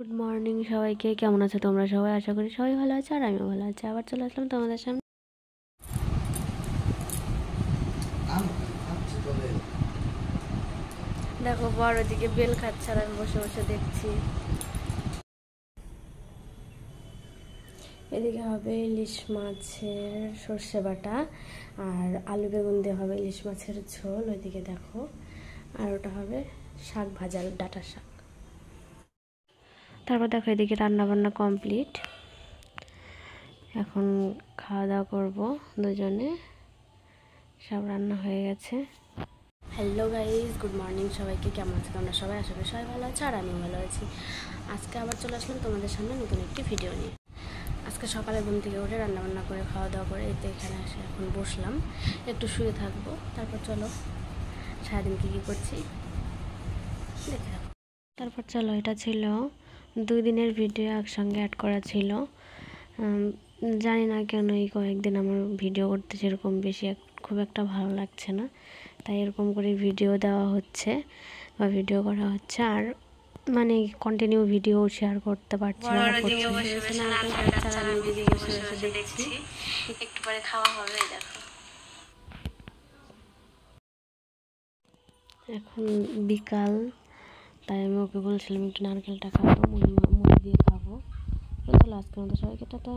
Good morning সবাইকে, কেমন আছো তোমরা সবাই? আশা করি সবাই ভালো আছে আর আমিও ভালো আছি। আবার চলে আসলাম তোমাদের সামনে। দেখো বড় দিকে বেল খাচ্ছে আর আমি বসে বসে দেখছি। এদিকে হবে ইলিশ মাছের সর্ষে বাটা আর আলু বেগুন দিয়ে হবে ইলিশ মাছের ঝোল। ওইদিকে দেখো, আর ওটা হবে শাক ভাজা, ডাঁটা শাক। তারপর দেখো এদিকে রান্না বান্না কমপ্লিট, এখন খাওয়া দাওয়া করবো দুজনে। সব রান্না হয়ে গেছে। হ্যালো গাইজ, গুড মর্নিং সবাইকে, কেমন আছো তোমরা সবাই? আশা করি সবাই ভালো আছে আর আমিও ভালো আছি। আজকে আবার চলে আসলাম তোমাদের সামনে নতুন একটি ভিডিও নিয়ে। আজকে সকালে ঘুম থেকে উঠে রান্নাবান্না করে খাওয়া দাওয়া করে এতে এখানে এসে এখন বসলাম, একটু শুয়ে থাকবো। তারপর চলো সারাদিন কী কী করছি দেখে থাকো। তারপর চলো, এটা ছিল 2 দিনের ভিডিও একসঙ্গে অ্যাড করা ছিল। জানি না কেন এই কয়েকদিন আমার ভিডিও করতে সেরকম বেশি খুব একটা ভালো লাগছে না, তাই এরকম করে ভিডিও দেওয়া হচ্ছে বা ভিডিও করা হচ্ছে। আর মানে কন্টিনিউ ভিডিও শেয়ার করতে পারছি না। একটু পরে খাওয়া হবে। দেখো এখন বিকাল, তাই আমি ওকে বলছিলাম একটু নারকেলটা খাবো, মুড়ি দিয়ে খাবো। চলো আজকের মতো সবাইকে টাটা।